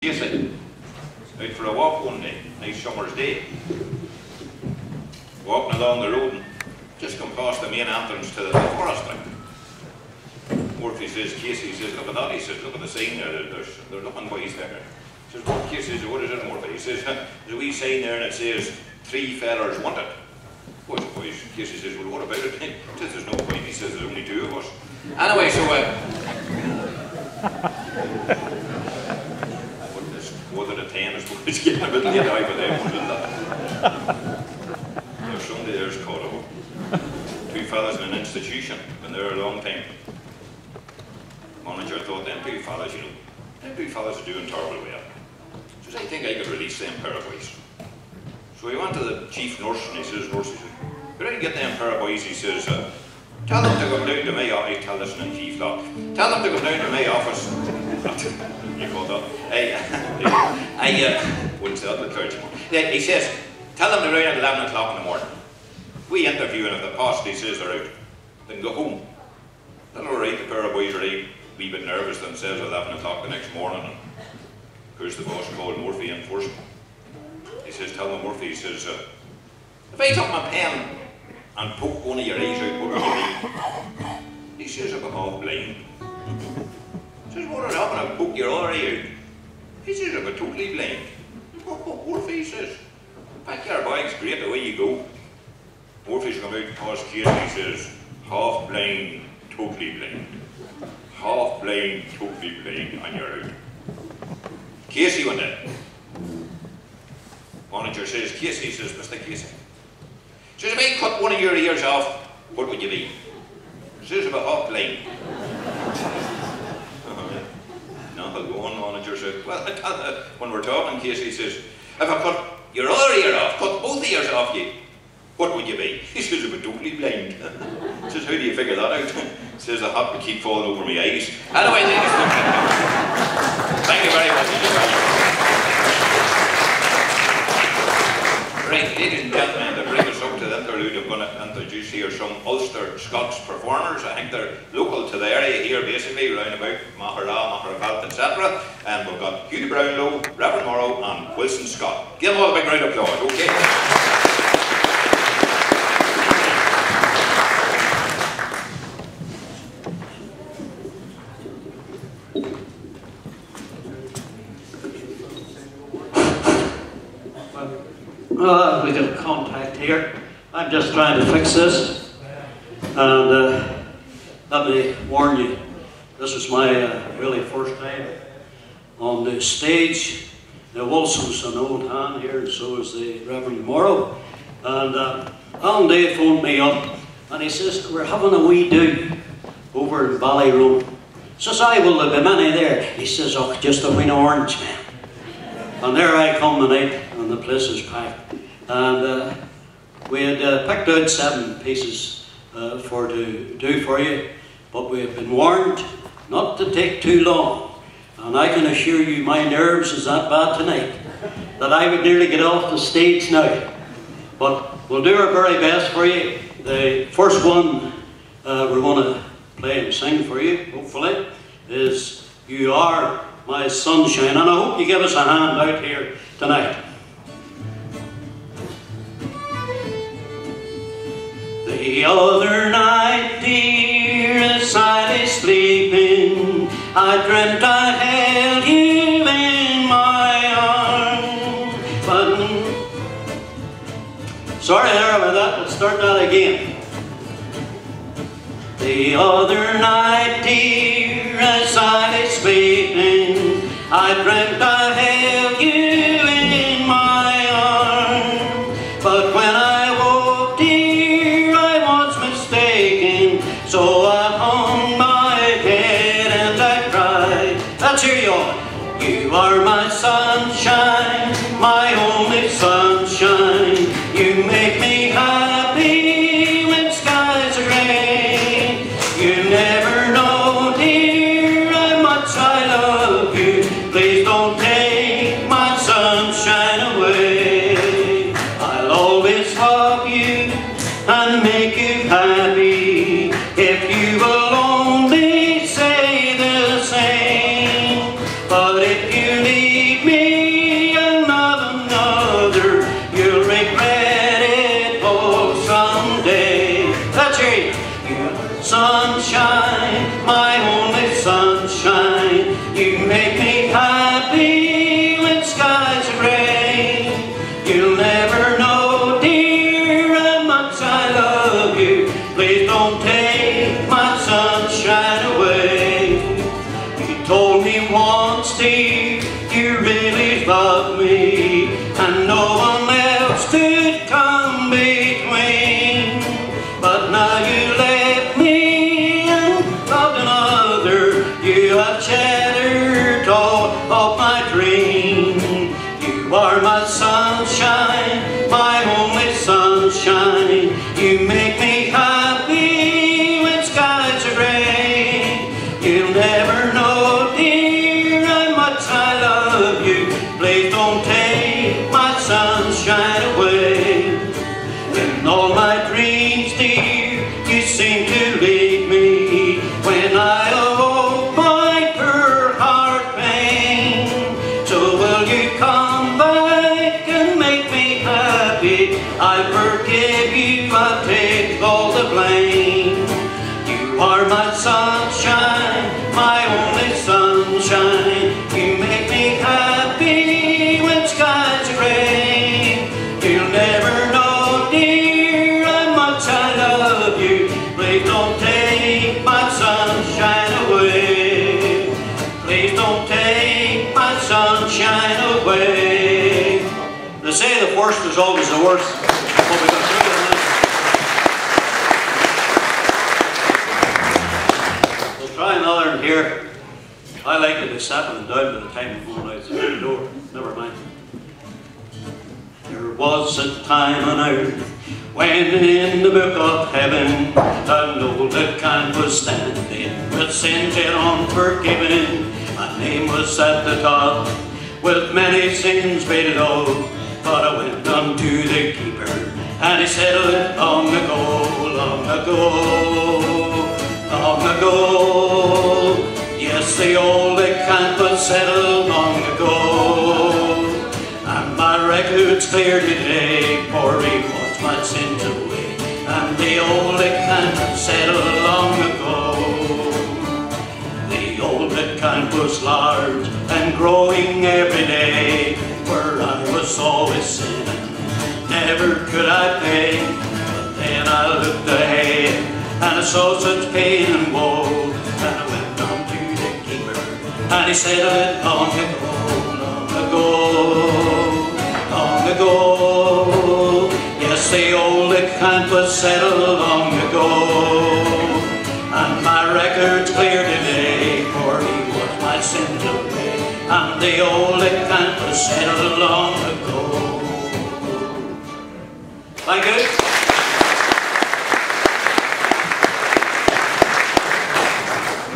Yes, out for a walk one day, nice summer's day. Walking along the road and just come past the main entrance to the forest. Murphy says, Casey says, look at that. He says, look at the sign there. They're looking boys there. He says, what? Casey says, what is it, Murphy? He says, there's a wee sign there and it says, 3 fellers wanted. What's it, boys? Casey says, well, what about it? He says, there's no point. He says, there's only 2 of us. Anyway, so was it a 10 I suppose? It's getting a bit late eye for them, wasn't that? There's somebody there's caught up. 2 fellas in an institution, been there a long time. Manager thought, them 2 fellas, you know, them 2 fellas are doing terribly well. Says, I think I could release them pair of boys. So he went to the chief nurse and he says, nurse, he says, could I get them pair of boys? He says, tell them to come down to my office. Tell this in chief law. Tell them to come down to my office. You call that? I wouldn't say that to the clergyman. He says, tell them to round at 11 o'clock in the morning. We interview and if they pass, he says they're out. Then go home. Then alright, the pair of boys are a wee bit nervous themselves at 11 o'clock the next morning. And of course the boss called Murphy in first. He says, tell them Murphy, he says, if I took my pen and poke one of your eyes out, what would you mean? He says, I'm half blind. He says, what would happen if I poke your other eye out? He says, I'm totally blind. Murphy says, pack your bags, great, away you go. Murphy's come out past Casey, he says, half blind, totally blind. Half blind, totally blind, and you're out. Casey went in. Manager says, Casey, says, Mr. Casey. Says, if I cut one of your ears off, what would you be? Says, I'm half blind. No, I'll go on, manager says, well, when we're talking, Casey says, if I cut your other ear off, cut both ears off you, what would you be? He says, I'm totally blind. Says, how do you figure that out? Says, I have to keep falling over my eyes. Anyway, thank you very much. Right, ladies and gentlemen, to bring us up to the interlude, I'm going to introduce here some Ulster Scots performers. I think they're local to the area here, basically, round about Mahara, Maharabelt, etc. And we've got Hugh Brownlow, Reverend Morrow, and Wilson Scott. Give them all a big round of applause, okay? We got contact here. I'm just trying to fix this, and let me warn you, this is my really first time on the stage. Now Wilson's an old hand here, and so is the Reverend Morrow. And Alan Day phoned me up, and he says, we're having a wee do over in Ballyronan. Says, will there be many there? He says, oh, just a wee orange man. And there I come tonight, and the place is packed. And we had picked out 7 pieces to do for you, but we have been warned not to take too long. And I can assure you my nerves is that bad tonight that I would nearly get off the stage now. But we'll do our very best for you. The first one we're going to play and sing for you, hopefully, is You Are My Sunshine. And I hope you give us a hand out here tonight. The other night, dear, as I lay sleeping, I dreamt I held you in my arms. But sorry there about that, let's start that again. The other night, dear, as I lay sleeping, I dreamt I held you in my arms. But when I woke, dear, I was mistaken, so I hung my head and I cried. Let's hear you all. You are my sunshine, my only sunshine. You make me happy when skies are gray. You never know, dear, how much I love you. Please don't take my sunshine away. I'll always love you and make you happy if you will only say the same. But if you leave you really loved me, and no one else could come between. But now you left me and loved another. You have shattered all of my dreams. You are my sunshine, my only sunshine. You make me happy when skies are gray. You'll never know, dear, how much I love you. Please don't take my sunshine away. In all my dreams, dear, you seem to lead me. When I awoke, my poor heart pain. So will you come back and make me happy? I forgive you, I take all the blame. You are my sunshine, my only sunshine. You make me happy when skies are gray. You'll never know, dear, how much I love you. Please don't take my sunshine away. Please don't take my sunshine away. They say the first is always the worst. But we got through it tonight. We'll try another one here. I like to be settling down by the time I'm going out through the door. Never mind. There was a time on earth when in the book of heaven an old account was standing with sins yet unforgiven. My name was at the top with many sins paid off. But I went unto the keeper and he settled it long ago, long ago, long ago. Yes, the old account was settled long ago. And my record's clear today, for he washed my sins away. And the old account was settled long ago. The old account was large and growing every day, where I was always sinning, never could I pay. But then I looked ahead and I saw such pain and woe, and I went on to the keeper and he settled it long ago, long ago, long ago. Yes, the old account was settled long ago. And my record's clear today, for he washed my sins away. And the old account was settled long ago. Thank you.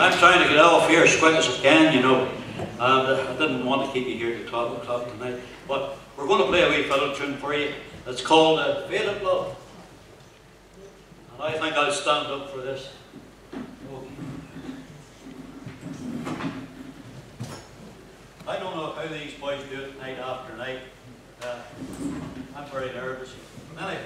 I'm trying to get off here as quick as I can, you know. And I didn't want to keep you here till 12 o'clock tonight. But we're going to play a wee fiddle tune for you. It's called Fate of Love. And I think I'll stand up for this. I don't know how these boys do it night after night. I'm very nervous. Anyway.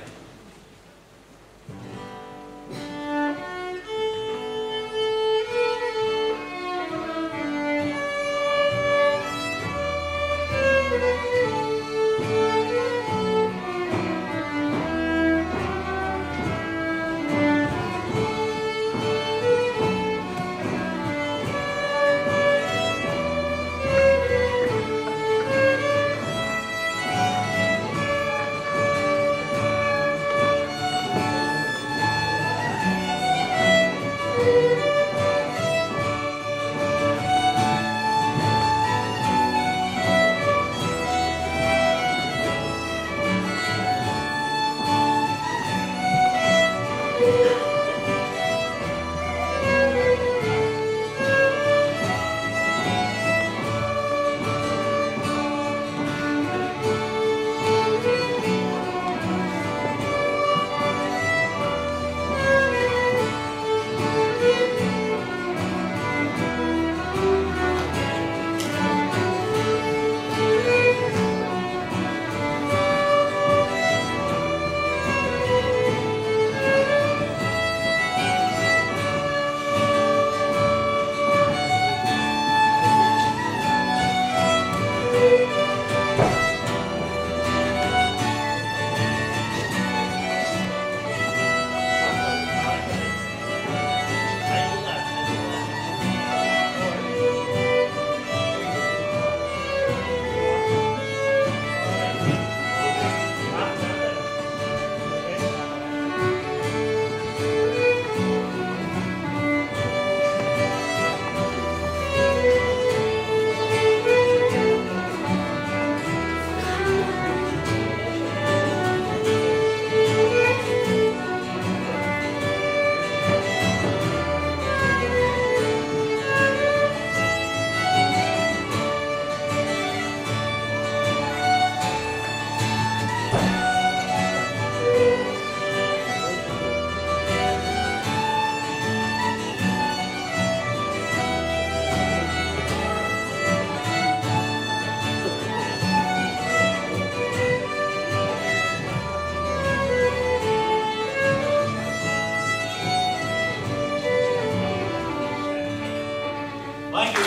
Thank you.